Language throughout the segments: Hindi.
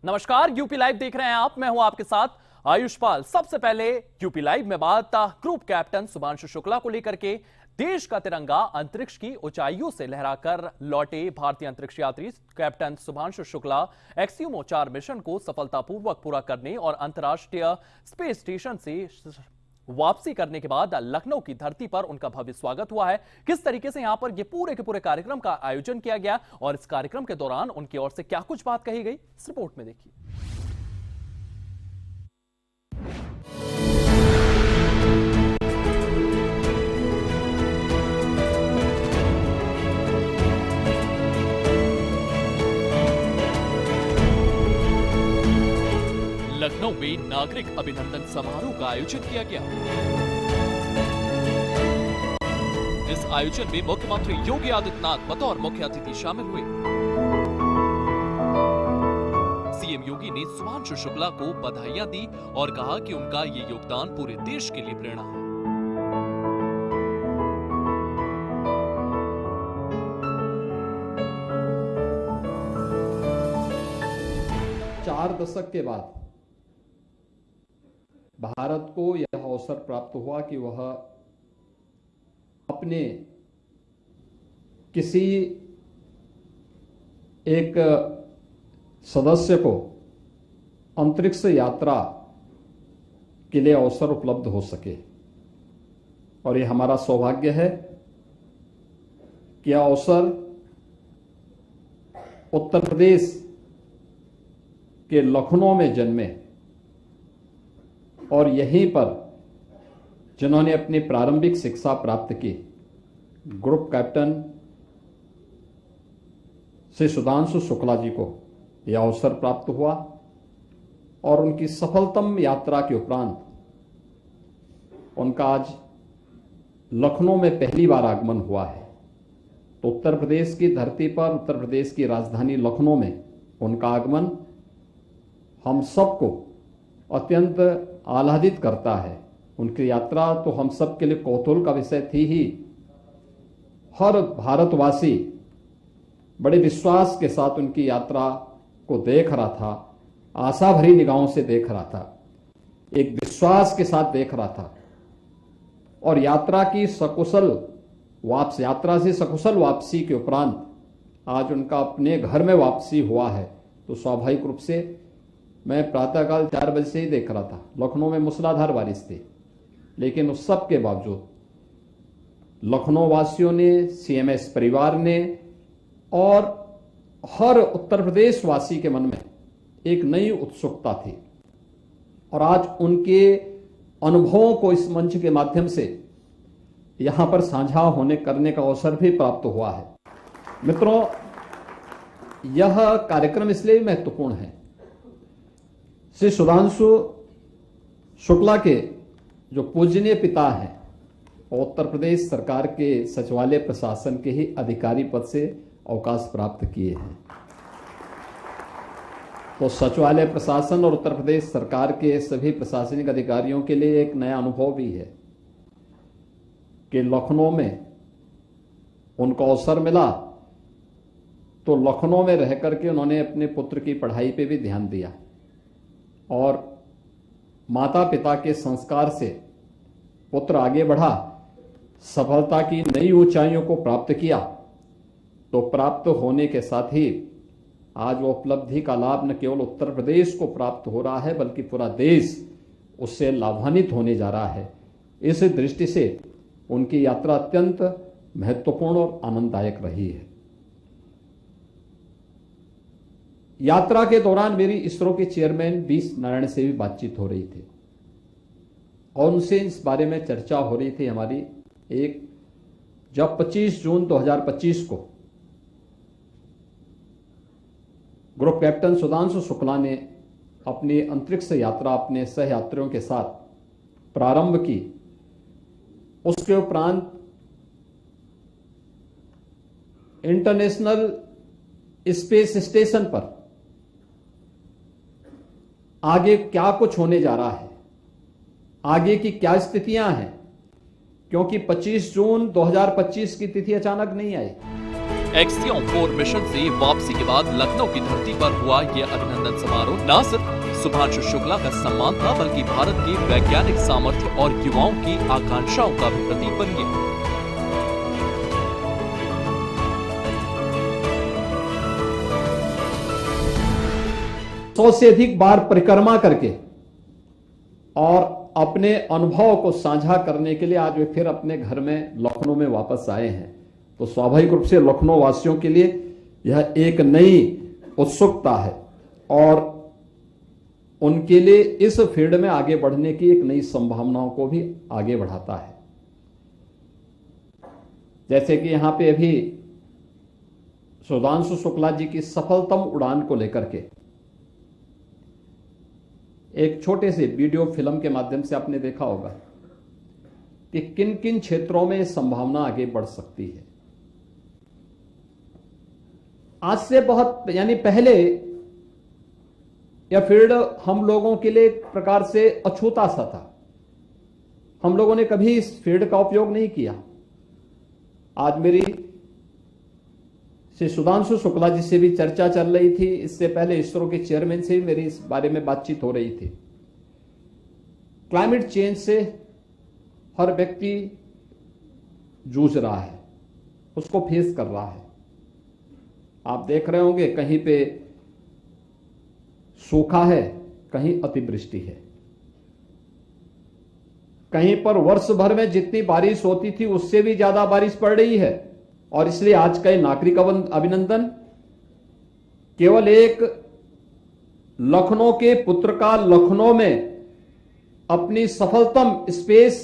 नमस्कार, यूपी लाइव देख रहे हैं आप। मैं हूं आपके साथ आयुष्पाल। सबसे पहले यूपी लाइव में बात ग्रुप कैप्टन शुभांशु शुक्ला को लेकर के। देश का तिरंगा अंतरिक्ष की ऊंचाइयों से लहराकर लौटे भारतीय अंतरिक्ष यात्री कैप्टन शुभांशु शुक्ला एक्सयूमो 4 मिशन को सफलतापूर्वक पूरा करने और अंतर्राष्ट्रीय स्पेस स्टेशन से वापसी करने के बाद लखनऊ की धरती पर उनका भव्य स्वागत हुआ है। किस तरीके से यहां पर ये पूरे के पूरे कार्यक्रम का आयोजन किया गया और इस कार्यक्रम के दौरान उनकी ओर से क्या कुछ बात कही गई, इस रिपोर्ट में देखिए। लखनऊ में नागरिक अभिनंदन समारोह का आयोजन किया गया। इस आयोजन में मुख्यमंत्री योगी आदित्यनाथ बतौर मुख्य अतिथि शामिल हुए। सीएम योगी ने शुभांशु शुक्ला को बधाइयां दी और कहा कि उनका ये योगदान पूरे देश के लिए प्रेरणा है। 4 दशक के बाद भारत को यह अवसर प्राप्त हुआ कि वह अपने किसी एक सदस्य को अंतरिक्ष यात्रा के लिए अवसर उपलब्ध हो सके। और यह हमारा सौभाग्य है कि यह अवसर उत्तर प्रदेश के लखनऊ में जन्मे और यहीं पर जिन्होंने अपनी प्रारंभिक शिक्षा प्राप्त की, ग्रुप कैप्टन श्री शुभांशु शुक्ला जी को यह अवसर प्राप्त हुआ और उनकी सफलतम यात्रा के उपरांत उनका आज लखनऊ में पहली बार आगमन हुआ है। तो उत्तर प्रदेश की धरती पर, उत्तर प्रदेश की राजधानी लखनऊ में उनका आगमन हम सबको अत्यंत आह्लादित करता है। उनकी यात्रा तो हम सब के लिए कौतूहल का विषय थी ही। हर भारतवासी बड़े विश्वास के साथ उनकी यात्रा को देख रहा था, आशा भरी निगाहों से देख रहा था, एक विश्वास के साथ देख रहा था। और यात्रा से सकुशल वापसी के उपरांत आज उनका अपने घर में वापसी हुआ है। तो स्वाभाविक रूप से मैं प्रातःकाल 4 बजे से ही देख रहा था। लखनऊ में मूसलाधार बारिश थी, लेकिन उस सब के बावजूद लखनऊ वासियों ने, सीएमएस परिवार ने और हर उत्तर प्रदेश वासी के मन में एक नई उत्सुकता थी। और आज उनके अनुभवों को इस मंच के माध्यम से यहां पर साझा करने का अवसर भी प्राप्त हुआ है। मित्रों, यह कार्यक्रम इसलिए महत्वपूर्ण है। श्री शुभांशु शुक्ला के जो पूजनीय पिता हैं, उत्तर प्रदेश सरकार के सचिवालय प्रशासन के ही अधिकारी पद से अवकाश प्राप्त किए हैं। तो सचिवालय प्रशासन और उत्तर प्रदेश सरकार के सभी प्रशासनिक अधिकारियों के लिए एक नया अनुभव भी है कि लखनऊ में उनको अवसर मिला तो लखनऊ में रह करके उन्होंने अपने पुत्र की पढ़ाई पे भी ध्यान दिया और माता पिता के संस्कार से पुत्र आगे बढ़ा, सफलता की नई ऊंचाइयों को प्राप्त किया। तो प्राप्त होने के साथ ही आज वो उपलब्धि का लाभ न केवल उत्तर प्रदेश को प्राप्त हो रहा है, बल्कि पूरा देश उससे लाभान्वित होने जा रहा है। इस दृष्टि से उनकी यात्रा अत्यंत महत्वपूर्ण और आनंददायक रही है। यात्रा के दौरान मेरी इसरो के चेयरमैन बी नारायण से भी बातचीत हो रही थी और उनसे इस बारे में चर्चा हो रही थी हमारी। जब 25 जून 2025 को ग्रुप कैप्टन शुभांशु शुक्ला ने अपनी अंतरिक्ष यात्रा अपने सहयात्रियों के साथ प्रारंभ की, उसके उपरांत इंटरनेशनल स्पेस स्टेशन पर आगे क्या कुछ होने जा रहा है, आगे की क्या स्थितियां हैं, क्योंकि 25 जून 2025 की तिथि अचानक नहीं आई। एक्सियोम 4 मिशन से वापसी के बाद लखनऊ की धरती पर हुआ यह अभिनंदन समारोह न सिर्फ सुभांशु शुक्ला का सम्मान था, बल्कि भारत के वैज्ञानिक सामर्थ्य और युवाओं की आकांक्षाओं का भी प्रतीक बन गया। 100 से अधिक बार परिक्रमा करके और अपने अनुभव को साझा करने के लिए आज वे फिर अपने घर में लखनऊ में वापस आए हैं। तो स्वाभाविक रूप से लखनऊ वासियों के लिए यह एक नई उत्सुकता है और उनके लिए इस फील्ड में आगे बढ़ने की एक नई संभावनाओं को भी आगे बढ़ाता है। जैसे कि यहां पे अभी सुधांशु शुक्ला जी की सफलतम उड़ान को लेकर के एक छोटे से वीडियो फिल्म के माध्यम से आपने देखा होगा कि किन किन क्षेत्रों में संभावना आगे बढ़ सकती है। आज से बहुत पहले यह फील्ड हम लोगों के लिए एक प्रकार से अछूता सा था। हम लोगों ने कभी इस फील्ड का उपयोग नहीं किया। आज मेरी श्री सुधांशु शुक्ला जी से भी चर्चा चल रही थी, इससे पहले इसरो के चेयरमैन से भी मेरी इस बारे में बातचीत हो रही थी। क्लाइमेट चेंज से हर व्यक्ति जूझ रहा है, उसको फेस कर रहा है। आप देख रहे होंगे कहीं पे सूखा है, कहीं अतिवृष्टि है, कहीं पर वर्ष भर में जितनी बारिश होती थी उससे भी ज्यादा बारिश पड़ रही है। और इसलिए आज का ये नागरिक अभिनंदन केवल एक लखनऊ के पुत्र का लखनऊ में अपनी सफलतम स्पेस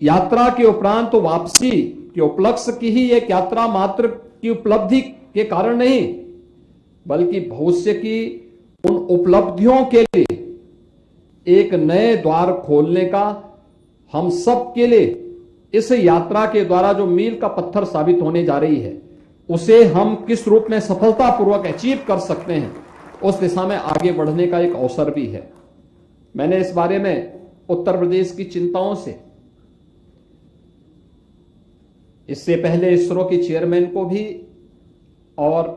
यात्रा के उपरांत तो वापसी के उपलक्ष्य की ही एक यात्रा मात्र की उपलब्धि के कारण नहीं, बल्कि भविष्य की उन उपलब्धियों के लिए एक नए द्वार खोलने का हम सब के लिए इस यात्रा के द्वारा जो मील का पत्थर साबित होने जा रही है, उसे हम किस रूप में सफलतापूर्वक अचीव कर सकते हैं, उस दिशा में आगे बढ़ने का एक अवसर भी है। मैंने इस बारे में उत्तर प्रदेश की चिंताओं से इससे पहले इसरो के चेयरमैन को भी और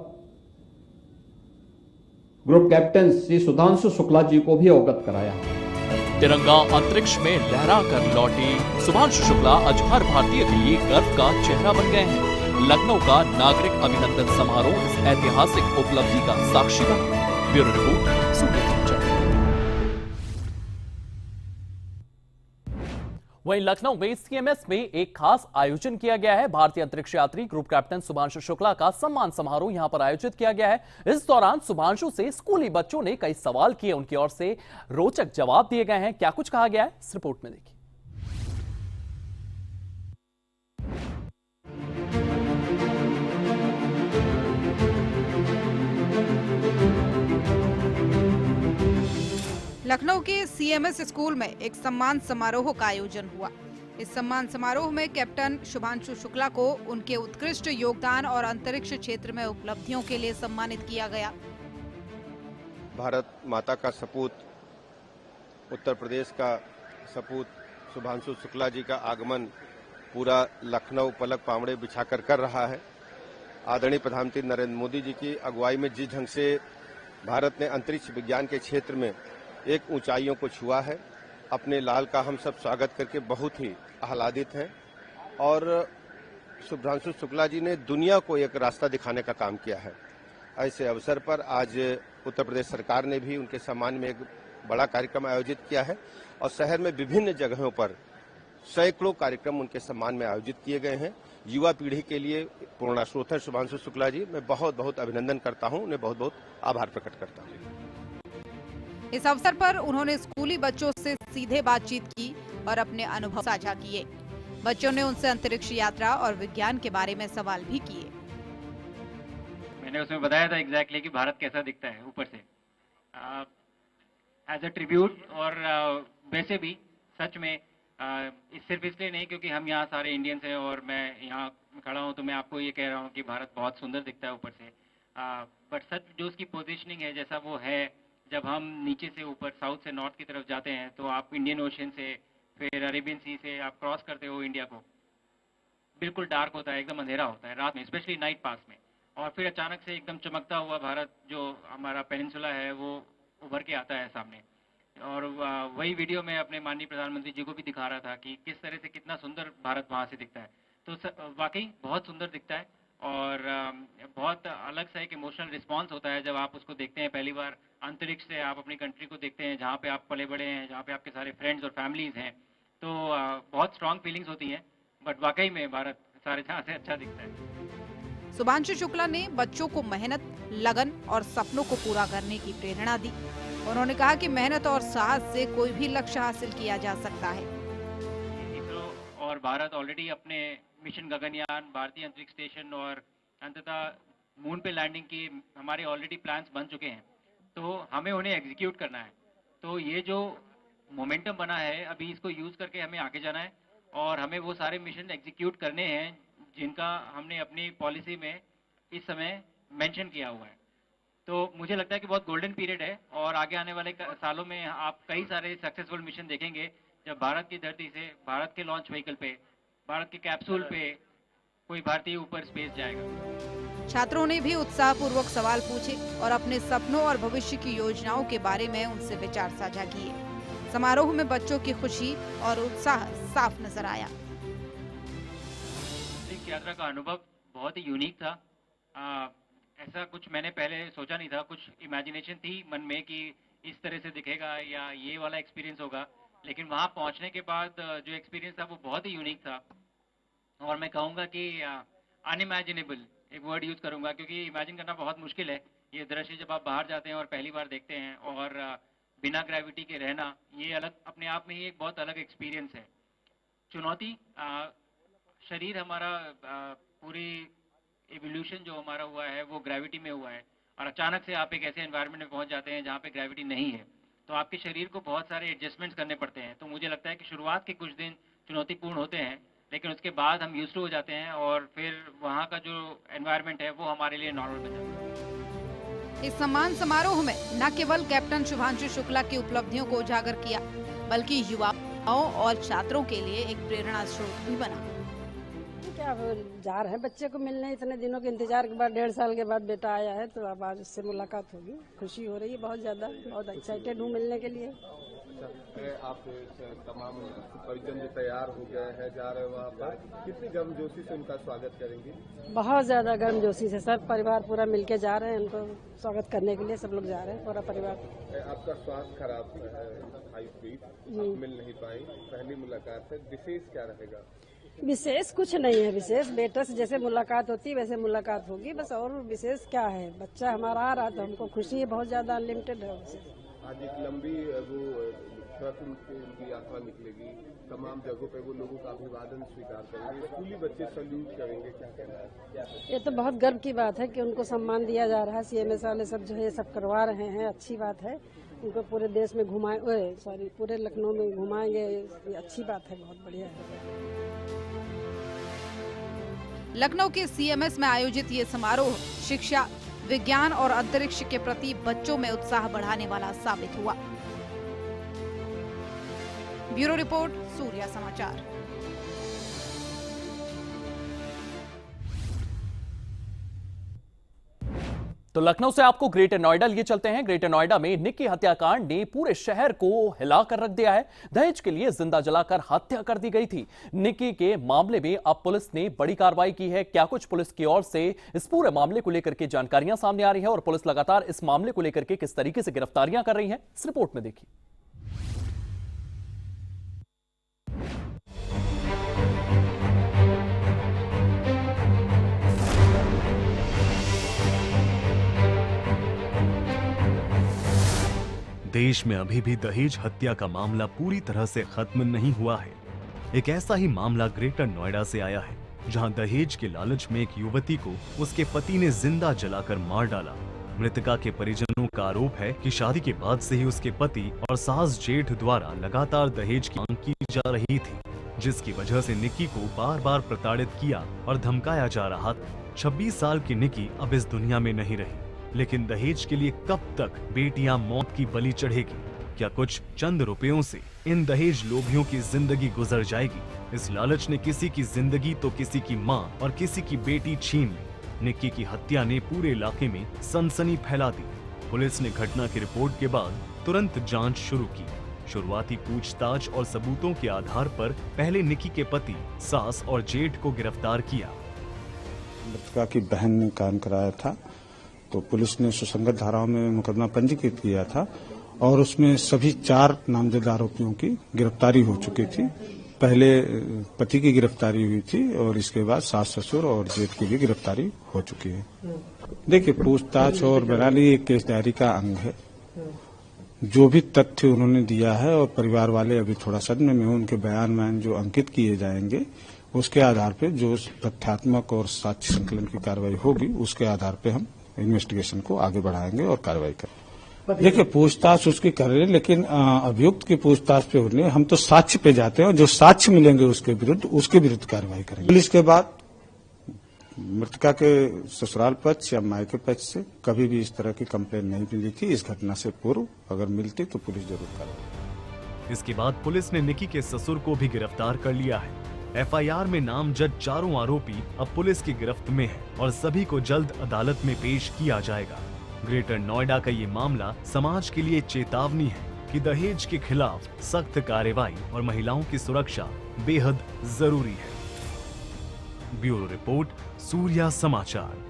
ग्रुप कैप्टन श्री सुधांशु शुक्ला जी को भी अवगत कराया। तिरंगा अंतरिक्ष में लहरा कर लौटे सुभांशु शुक्ला आज हर भारतीय के लिए गर्व का चेहरा बन गए हैं। लखनऊ का नागरिक अभिनंदन समारोह इस ऐतिहासिक उपलब्धि का साक्षी बना। ब्यूरो रिपोर्ट, सूर्य समाचार। वहीं लखनऊ में सीएमएस में एक खास आयोजन किया गया है। भारतीय अंतरिक्ष यात्री ग्रुप कैप्टन सुभांशु शुक्ला का सम्मान समारोह यहां पर आयोजित किया गया है। इस दौरान सुभांशु से स्कूली बच्चों ने कई सवाल किए, उनकी ओर से रोचक जवाब दिए गए हैं। क्या कुछ कहा गया है, इस रिपोर्ट में देखिए। लखनऊ के सीएमएस स्कूल में एक सम्मान समारोह का आयोजन हुआ। इस सम्मान समारोह में कैप्टन सुभांशु शुक्ला को उनके उत्कृष्ट योगदान और अंतरिक्ष क्षेत्र में उपलब्धियों के लिए सम्मानित किया गया। भारत माता का सपूत, उत्तर प्रदेश का सपूत सुभांशु शुक्ला जी का आगमन पूरा लखनऊ पलक पामड़े बिछाकर कर रहा है। आदरणीय प्रधानमंत्री नरेंद्र मोदी जी की अगुवाई में जिस ढंग से भारत ने अंतरिक्ष विज्ञान के क्षेत्र में एक ऊंचाइयों को छुआ है, अपने लाल का हम सब स्वागत करके बहुत ही आह्लादित हैं। और सुभांशु शुक्ला जी ने दुनिया को एक रास्ता दिखाने का काम किया है। ऐसे अवसर पर आज उत्तर प्रदेश सरकार ने भी उनके सम्मान में एक बड़ा कार्यक्रम आयोजित किया है और शहर में विभिन्न जगहों पर सैकड़ों कार्यक्रम उनके सम्मान में आयोजित किए गए हैं। युवा पीढ़ी के लिए पूर्ण स्रोत है सुभांशु शुक्ला जी। मैं बहुत बहुत अभिनंदन करता हूं, उन्हें बहुत बहुत आभार प्रकट करता हूं। इस अवसर पर उन्होंने स्कूली बच्चों से सीधे बातचीत की और अपने अनुभव साझा किए। बच्चों ने उनसे अंतरिक्ष यात्रा और विज्ञान के बारे में सवाल भी किए। मैंने उसमें बताया था एग्जैक्टली कि भारत कैसा दिखता है ऊपर से, एज अ ट्रिब्यूट। और वैसे भी सच में सिर्फ इसलिए नहीं क्योंकि हम यहाँ सारे इंडियंस हैं और मैं यहाँ खड़ा हूँ तो मैं आपको ये कह रहा हूँ कि भारत बहुत सुंदर दिखता है ऊपर से। बट सच जो उसकी पोजीशनिंग है, जैसा वो है, जब हम नीचे से ऊपर साउथ से नॉर्थ की तरफ जाते हैं तो आप इंडियन ओशन से फिर अरेबियन सी से आप क्रॉस करते हो इंडिया को, बिल्कुल डार्क होता है, एकदम अंधेरा होता है रात में, स्पेशली नाइट पास में, और फिर अचानक से एकदम चमकता हुआ भारत जो हमारा पेनिनसुला है वो उभर के आता है सामने। और वही वीडियो में अपने माननीय प्रधानमंत्री जी को भी दिखा रहा था कि किस तरह से कितना सुंदर भारत वहाँ से दिखता है। तो वाकई बहुत सुंदर दिखता है और बहुत अलग सा एक इमोशनल रिस्पांस होता है जब आप उसको देखते हैं पहली बार अंतरिक्ष से। आप अपनी कंट्री को देखते हैं जहाँ पे आप पले बड़े हैं, जहाँ पे आपके सारे फ्रेंड्स और फैमिलीज हैं, तो बहुत स्ट्रांग फीलिंग्स होती हैं। बट वाकई में भारत सारे जहाँ से अच्छा दिखता है। सुभांशु शुक्ला ने बच्चों को मेहनत, लगन और सपनों को पूरा करने की प्रेरणा दी। उन्होंने कहा कि मेहनत और साहस से कोई भी लक्ष्य हासिल किया जा सकता है। इसरो और भारत ऑलरेडी अपने मिशन गगनयान, भारतीय अंतरिक्ष स्टेशन और अंततः मून पे लैंडिंग की हमारे ऑलरेडी प्लान्स बन चुके हैं, तो हमें उन्हें एग्जीक्यूट करना है। तो ये जो मोमेंटम बना है अभी इसको यूज करके हमें आगे जाना है और हमें वो सारे मिशन एग्जीक्यूट करने हैं जिनका हमने अपनी पॉलिसी में इस समय मेंशन किया हुआ है। तो मुझे लगता है कि बहुत गोल्डन पीरियड है और आगे आने वाले सालों में आप कई सारे सक्सेसफुल मिशन देखेंगे जब भारत की धरती से, भारत के लॉन्च व्हीकल पे, भारत के कैप्सूल पे कोई भारतीय ऊपर स्पेस जाएगा। छात्रों ने भी उत्साहपूर्वक सवाल पूछे और अपने सपनों और भविष्य की योजनाओं के बारे में उनसे विचार साझा किए। समारोह में बच्चों की खुशी और उत्साह साफ नजर आया। इस यात्रा का अनुभव बहुत ही यूनिक था। ऐसा कुछ मैंने पहले सोचा नहीं था, कुछ इमेजिनेशन थी मन में कि इस तरह से दिखेगा या ये वाला एक्सपीरियंस होगा, लेकिन वहाँ पहुँचने के बाद जो एक्सपीरियंस था वो बहुत ही यूनिक था। और मैं कहूँगा कि अनइमेजिनेबल एक वर्ड यूज करूँगा, क्योंकि इमेजिन करना बहुत मुश्किल है ये दृश्य जब आप बाहर जाते हैं और पहली बार देखते हैं, और बिना ग्रेविटी के रहना ये अलग अपने आप में ही एक बहुत अलग एक्सपीरियंस है। चुनौती, शरीर हमारा पूरी एवोल्यूशन जो हमारा हुआ है वो ग्रेविटी में हुआ है, और अचानक से आप एक ऐसे एनवायरनमेंट में पहुंच जाते हैं जहाँ पे ग्रेविटी नहीं है, तो आपके शरीर को बहुत सारे एडजस्टमेंट्स करने पड़ते हैं। तो मुझे लगता है कि शुरुआत के कुछ दिन चुनौतीपूर्ण होते हैं, लेकिन उसके बाद हम यूज्ड टू हो जाते हैं और फिर वहाँ का जो एनवायरनमेंट है वो हमारे लिए नॉर्मल बन जाता है। इस सम्मान समारोह में न केवल कैप्टन शुभांशु शुक्ला की उपलब्धियों को उजागर किया, बल्कि युवाओं और छात्रों के लिए एक प्रेरणा स्रोत भी बना। क्या वो जा रहे हैं बच्चे को मिलने, इतने दिनों के इंतजार के बाद 1.5 साल के बाद बेटा आया है, तो अब आज उससे मुलाकात होगी। खुशी हो रही है बहुत ज्यादा, बहुत एक्साइटेड हूँ मिलने के लिए। आप तमाम परिजन जो तैयार हो गए हैं, जा रहे हो वहाँ पर, कितनी गर्मजोशी से उनका स्वागत करेंगे? बहुत ज्यादा गर्मजोशी से सब परिवार पूरा मिलके जा रहे हैं उनको स्वागत करने के लिए। सब लोग जा रहे हैं, पूरा परिवार। आपका स्वास्थ्य खराब है, मिल नहीं पाई, पहली मुलाकात है, विशेष क्या रहेगा? विशेष कुछ नहीं है, विशेष बेटा से जैसे मुलाकात होती है वैसे मुलाकात होगी बस, और विशेष क्या है। बच्चा हमारा आ रहा तो हमको खुशी है बहुत ज्यादा, अनलिमिटेड है उसे। आज एक लंबी वो ट्रक उनकी यात्रा निकलेगी, तमाम जगहों पे वो लोगों का अभिवादन स्वीकार करेंगे, स्कूली बच्चे सैल्यूट करेंगे, क्या कहना है? ये तो बहुत गर्व की बात है कि उनको सम्मान दिया जा रहा है। CMS वाले सब जो है ये सब करवा रहे हैं, अच्छी बात है। उनको पूरे देश में पूरे लखनऊ में घुमाएंगे, ये अच्छी बात है, बहुत बढ़िया है। लखनऊ के CMS में आयोजित ये समारोह शिक्षा, विज्ञान और अंतरिक्ष के प्रति बच्चों में उत्साह बढ़ाने वाला साबित हुआ। ब्यूरो रिपोर्ट, सूर्या समाचार। तो लखनऊ से आपको ग्रेटर नोएडा लिए चलते हैं। ग्रेटर नोएडा में निक्की हत्याकांड ने पूरे शहर को हिलाकर रख दिया है। दहेज के लिए जिंदा जलाकर हत्या कर दी गई थी। निक्की के मामले में अब पुलिस ने बड़ी कार्रवाई की है। क्या कुछ पुलिस की ओर से इस पूरे मामले को लेकर के जानकारियां सामने आ रही है और पुलिस लगातार इस मामले को लेकर के किस तरीके से गिरफ्तारियां कर रही है, इस रिपोर्ट में देखिए। देश में अभी भी दहेज हत्या का मामला पूरी तरह से खत्म नहीं हुआ है। एक ऐसा ही मामला ग्रेटर नोएडा से आया है, जहां दहेज के लालच में एक युवती को उसके पति ने जिंदा जलाकर मार डाला। मृतका के परिजनों का आरोप है कि शादी के बाद से ही उसके पति और सास जेठ द्वारा लगातार दहेज की मांग की जा रही थी, जिसकी वजह से निक्की को बार बार प्रताड़ित किया और धमकाया जा रहा था। 26 साल की निक्की अब इस दुनिया में नहीं रही, लेकिन दहेज के लिए कब तक बेटियां मौत की बलि चढ़ेगी? क्या कुछ चंद रुपयों से इन दहेज लोभियों की जिंदगी गुजर जाएगी? इस लालच ने किसी की जिंदगी तो किसी की मां और किसी की बेटी छीन ली। निक्की की हत्या ने पूरे इलाके में सनसनी फैला दी। पुलिस ने घटना की रिपोर्ट के बाद तुरंत जांच शुरू की। शुरुआती पूछताछ और सबूतों के आधार पर पहले निक्की के पति, सास और जेठ को गिरफ्तार किया। मृतका की बहन ने काम कराया था, तो पुलिस ने सुसंगत धाराओं में मुकदमा पंजीकृत किया था और उसमें सभी 4 नामजद आरोपियों की गिरफ्तारी हो चुकी थी। पहले पति की गिरफ्तारी हुई थी और इसके बाद सास ससुर और जेठ की भी गिरफ्तारी हो चुकी है। देखिए, पूछताछ और बहरहाल एक केस डायरी का अंग है। जो भी तथ्य उन्होंने दिया है और परिवार वाले अभी थोड़ा सदमे में, उनके बयान जो अंकित किए जाएंगे उसके आधार पे जो तथ्यात्मक और साक्ष्य संकलन की कार्रवाई होगी उसके आधार पे हम इन्वेस्टिगेशन को आगे बढ़ाएंगे और कार्रवाई करेंगे। देखिए, पूछताछ उसकी कर रहे हैं, लेकिन अभियुक्त की पूछताछ पे होने हम तो साक्ष्य पे जाते हैं और जो साक्ष्य मिलेंगे उसके विरुद्ध कार्रवाई करेंगे। पुलिस के बाद मृतका के ससुराल पक्ष या मायके पक्ष से कभी भी इस तरह की कंप्लेन नहीं मिली थी। इस घटना से पूर्व अगर मिलती तो पुलिस जरूर कार्रवाई। इसके बाद पुलिस ने निक्की के ससुर को भी गिरफ्तार कर लिया है। एफआईआर में नामजद 4 आरोपी अब पुलिस की गिरफ्त में हैं और सभी को जल्द अदालत में पेश किया जाएगा। ग्रेटर नोएडा का ये मामला समाज के लिए चेतावनी है कि दहेज के खिलाफ सख्त कार्रवाई और महिलाओं की सुरक्षा बेहद जरूरी है। ब्यूरो रिपोर्ट, सूर्या समाचार।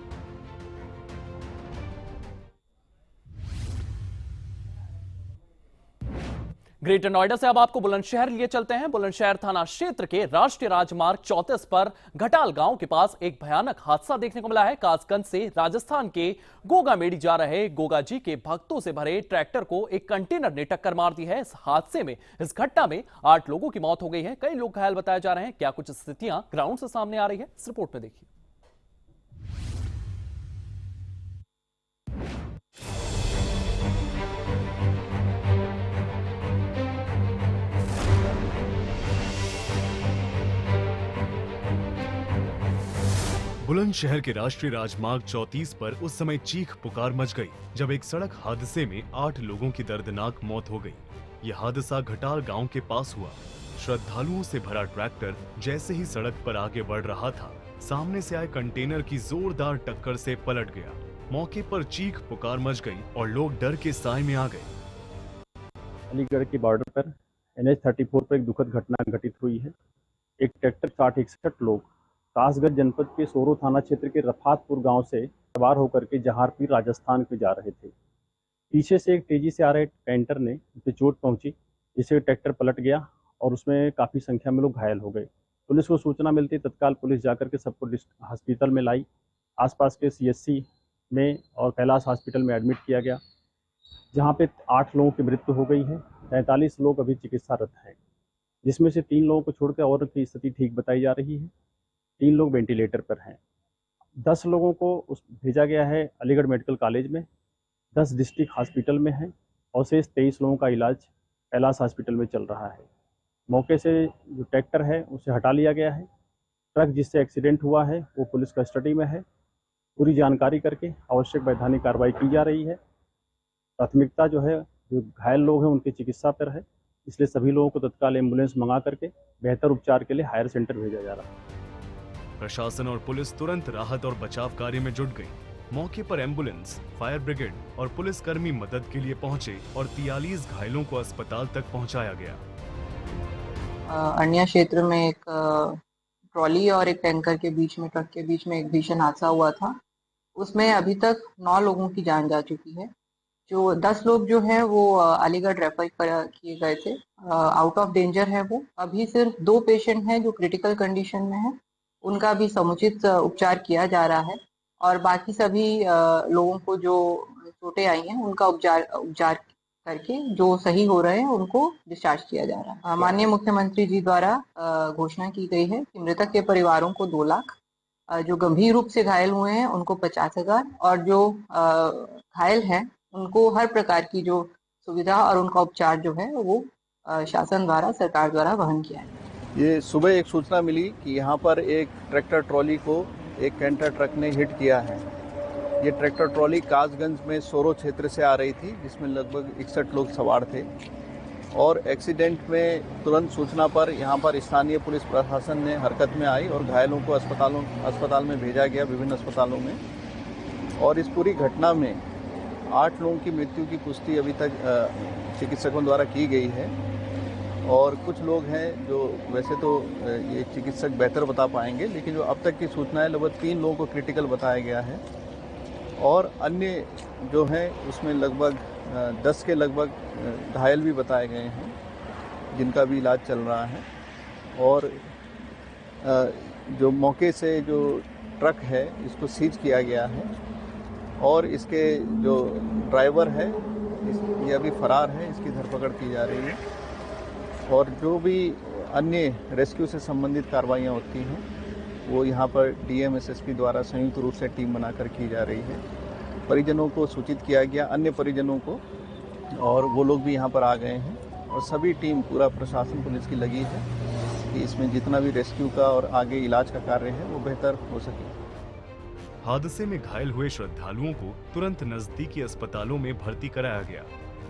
ग्रेटर नोएडा से अब आपको बुलंदशहर लिए चलते हैं। बुलंदशहर थाना क्षेत्र के राष्ट्रीय राजमार्ग 34 पर घटाल गांव के पास एक भयानक हादसा देखने को मिला है। कासगंज से राजस्थान के गोगामेड़ी जा रहे गोगा जी के भक्तों से भरे ट्रैक्टर को एक कंटेनर ने टक्कर मार दी है। इस हादसे में, इस घटना में 8 लोगों की मौत हो गई है, कई लोग घायल बताए जा रहे हैं। क्या कुछ स्थितियां ग्राउंड से सामने आ रही है, इस रिपोर्ट में देखिए। बुलंदशहर के राष्ट्रीय राजमार्ग 34 पर उस समय चीख पुकार मच गई जब एक सड़क हादसे में 8 लोगों की दर्दनाक मौत हो गई। यह हादसा घटाल गांव के पास हुआ। श्रद्धालुओं से भरा ट्रैक्टर जैसे ही सड़क पर आगे बढ़ रहा था, सामने से आए कंटेनर की जोरदार टक्कर से पलट गया। मौके पर चीख पुकार मच गई और लोग डर के साए में आ गए। अलीगढ़ के बॉर्डर पर NH 34 पर एक दुखद घटना घटित हुई है। एक ट्रैक्टर 60-61 लोग कासगंज जनपद के सोरो थाना क्षेत्र के रफातपुर गांव से सवार होकर के जहारपीर राजस्थान में जा रहे थे। पीछे से एक तेजी से आ रहे कैंटर ने उस पर चोट पहुंची, जिससे ट्रैक्टर पलट गया और उसमें काफ़ी संख्या में लोग घायल हो गए। पुलिस को सूचना मिलती तत्काल पुलिस जाकर के सबको हॉस्पिटल में लाई। आसपास के CSC में और कैलाश हॉस्पिटल में एडमिट किया गया, जहाँ पे 8 लोगों की मृत्यु हो गई है। 43 लोग अभी चिकित्सारत हैं, जिसमें से 3 लोगों को छोड़कर और की स्थिति ठीक बताई जा रही है। 3 लोग वेंटिलेटर पर हैं। 10 लोगों को भेजा गया है अलीगढ़ मेडिकल कॉलेज में, 10 डिस्ट्रिक्ट हॉस्पिटल में हैं और शेष 23 लोगों का इलाज कैलाश हॉस्पिटल में चल रहा है। मौके से जो ट्रैक्टर है उसे हटा लिया गया है। ट्रक जिससे एक्सीडेंट हुआ है वो पुलिस कस्टडी में है। पूरी जानकारी करके आवश्यक वैधानिक कार्रवाई की जा रही है। प्राथमिकता जो है, जो घायल लोग हैं उनकी चिकित्सा पर है, इसलिए सभी लोगों को तत्काल एम्बुलेंस मंगा करके बेहतर उपचार के लिए हायर सेंटर भेजा जा रहा है। प्रशासन और पुलिस तुरंत राहत और बचाव कार्य में जुट गई। मौके पर एम्बुलेंस, फायर ब्रिगेड और पुलिसकर्मी मदद के लिए पहुंचे और 43 घायलों को अस्पताल तक पहुंचाया गया। अन्य क्षेत्र में एक ट्रॉली और एक टैंकर के बीच में, ट्रक के बीच में एक भीषण हादसा हुआ था। उसमें अभी तक 9 लोगों की जान जा चुकी है। जो 10 लोग जो हैं वो अलीगढ़ रेफर किए गए थे, आउट ऑफ डेंजर है वो। अभी सिर्फ 2 पेशेंट हैं जो क्रिटिकल कंडीशन में हैं, उनका भी समुचित उपचार किया जा रहा है और बाकी सभी लोगों को जो चोटें आई हैं उनका उपचार करके जो सही हो रहे हैं उनको डिस्चार्ज किया जा रहा है। माननीय मुख्यमंत्री जी द्वारा घोषणा की गई है कि मृतक के परिवारों को 2 लाख, जो गंभीर रूप से घायल हुए हैं उनको 50,000 और जो घायल हैं उनको हर प्रकार की जो सुविधा और उनका उपचार जो है वो शासन द्वारा, सरकार द्वारा वहन किया है। ये सुबह एक सूचना मिली कि यहाँ पर एक ट्रैक्टर ट्रॉली को एक कैंटर ट्रक ने हिट किया है। ये ट्रैक्टर ट्रॉली कासगंज में सोरो क्षेत्र से आ रही थी, जिसमें लगभग 61 लोग सवार थे। और एक्सीडेंट में तुरंत सूचना पर यहाँ पर स्थानीय पुलिस प्रशासन ने हरकत में आई और घायलों को अस्पताल में भेजा गया, विभिन्न अस्पतालों में। और इस पूरी घटना में 8 लोगों की मृत्यु की पुष्टि अभी तक चिकित्सकों द्वारा की गई है। और कुछ लोग हैं जो वैसे तो ये चिकित्सक बेहतर बता पाएंगे, लेकिन जो अब तक की सूचना है लगभग 3 लोगों को क्रिटिकल बताया गया है और अन्य जो हैं उसमें लगभग 10 के लगभग घायल भी बताए गए हैं, जिनका भी इलाज चल रहा है। और जो मौके से जो ट्रक है इसको सीज किया गया है और इसके जो ड्राइवर है ये अभी फरार है, इसकी धरपकड़ की जा रही है। और जो भी अन्य रेस्क्यू से संबंधित कार्रवाइयाँ होती हैं वो यहाँ पर डीएम एसएसपी द्वारा संयुक्त रूप से टीम बनाकर की जा रही है। परिजनों को सूचित किया गया, अन्य परिजनों को, और वो लोग भी यहाँ पर आ गए हैं और सभी टीम, पूरा प्रशासन पुलिस की लगी है कि इसमें जितना भी रेस्क्यू का और आगे इलाज का कार्य है वो बेहतर हो सके। हादसे में घायल हुए श्रद्धालुओं को तुरंत नजदीकी अस्पतालों में भर्ती कराया गया।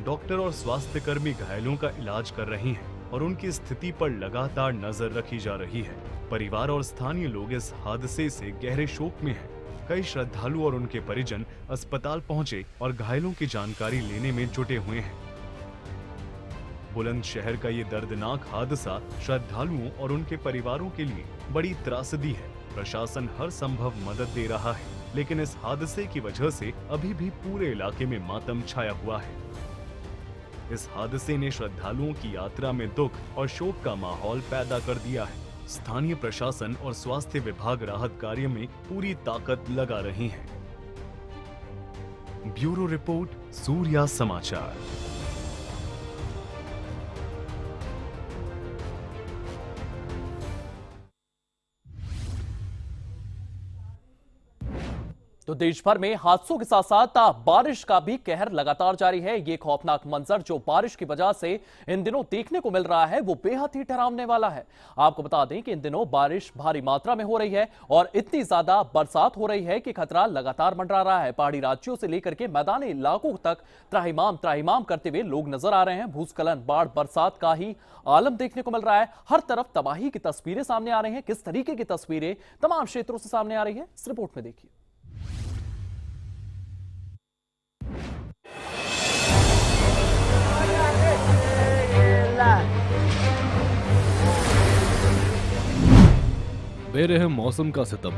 डॉक्टर और स्वास्थ्य कर्मी घायलों का इलाज कर रही हैं और उनकी स्थिति पर लगातार नजर रखी जा रही है। परिवार और स्थानीय लोग इस हादसे से गहरे शोक में हैं। कई श्रद्धालु और उनके परिजन अस्पताल पहुंचे और घायलों की जानकारी लेने में जुटे हुए हैं। बुलंदशहर का ये दर्दनाक हादसा श्रद्धालुओं और उनके परिवारों के लिए बड़ी त्रासदी है। प्रशासन हर संभव मदद दे रहा है, लेकिन इस हादसे की वजह से अभी भी पूरे इलाके में मातम छाया हुआ है। इस हादसे ने श्रद्धालुओं की यात्रा में दुख और शोक का माहौल पैदा कर दिया है। स्थानीय प्रशासन और स्वास्थ्य विभाग राहत कार्य में पूरी ताकत लगा रही है। ब्यूरो रिपोर्ट, सूर्या समाचार। तो देश भर में हादसों के साथ साथ बारिश का भी कहर लगातार जारी है। ये खौफनाक मंजर जो बारिश की वजह से इन दिनों देखने को मिल रहा है वो बेहद ही डरावने वाला है। आपको बता दें कि इन दिनों बारिश भारी मात्रा में हो रही है और इतनी ज्यादा बरसात हो रही है कि खतरा लगातार मंडरा रहा है। पहाड़ी राज्यों से लेकर के मैदानी इलाकों तक त्राहिमाम करते हुए लोग नजर आ रहे हैं। भूस्खलन, बाढ़, बरसात का ही आलम देखने को मिल रहा है। हर तरफ तबाही की तस्वीरें सामने आ रही हैं। किस तरीके की तस्वीरें तमाम क्षेत्रों से सामने आ रही है, इस रिपोर्ट में देखिए। बेरहम मौसम का सितम,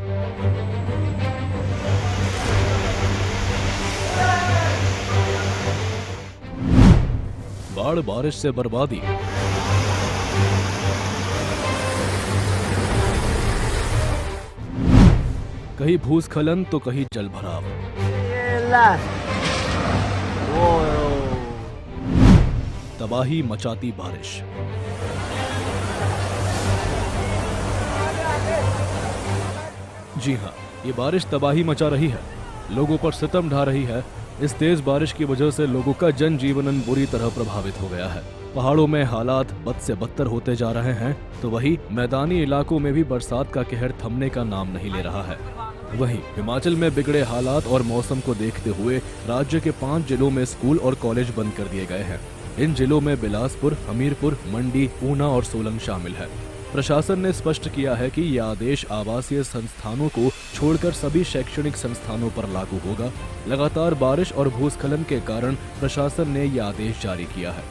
बाढ़, बारिश से बर्बादी, कहीं भूस्खलन तो कहीं जल भराव, तबाही मचाती बारिश। जी हाँ, ये बारिश तबाही मचा रही है, लोगों पर सितम ढा रही है। इस तेज बारिश की वजह से लोगों का जनजीवन बुरी तरह प्रभावित हो गया है। पहाड़ों में हालात बद से बदतर होते जा रहे हैं, तो वहीं मैदानी इलाकों में भी बरसात का कहर थमने का नाम नहीं ले रहा है। वहीं हिमाचल में बिगड़े हालात और मौसम को देखते हुए राज्य के 5 जिलों में स्कूल और कॉलेज बंद कर दिए गए हैं। इन जिलों में बिलासपुर, हमीरपुर, मंडी, ऊना और सोलंग शामिल है। प्रशासन ने स्पष्ट किया है कि यह आदेश आवासीय संस्थानों को छोड़कर सभी शैक्षणिक संस्थानों पर लागू होगा। लगातार बारिश और भूस्खलन के कारण प्रशासन ने यह आदेश जारी किया है।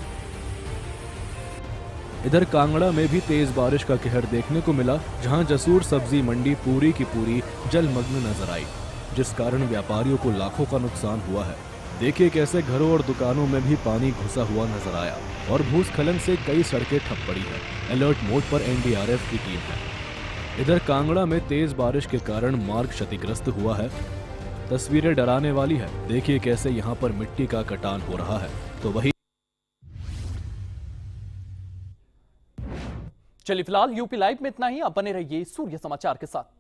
इधर कांगड़ा में भी तेज बारिश का कहर देखने को मिला, जहां जसूर सब्जी मंडी पूरी की पूरी जलमग्न नजर आई, जिस कारण व्यापारियों को लाखों का नुकसान हुआ है। देखिए कैसे घरों और दुकानों में भी पानी घुसा हुआ नजर आया और भूस्खलन से कई सड़कें ठप पड़ी हैं। अलर्ट मोड पर एनडीआरएफ की टीम है। इधर कांगड़ा में तेज बारिश के कारण मार्ग क्षतिग्रस्त हुआ है। तस्वीरें डराने वाली है। देखिए कैसे यहाँ पर मिट्टी का कटान हो रहा है। तो वही चलिए फिलहाल यूपी लाइव में इतना ही। आप बने रहिए सूर्य समाचार के साथ।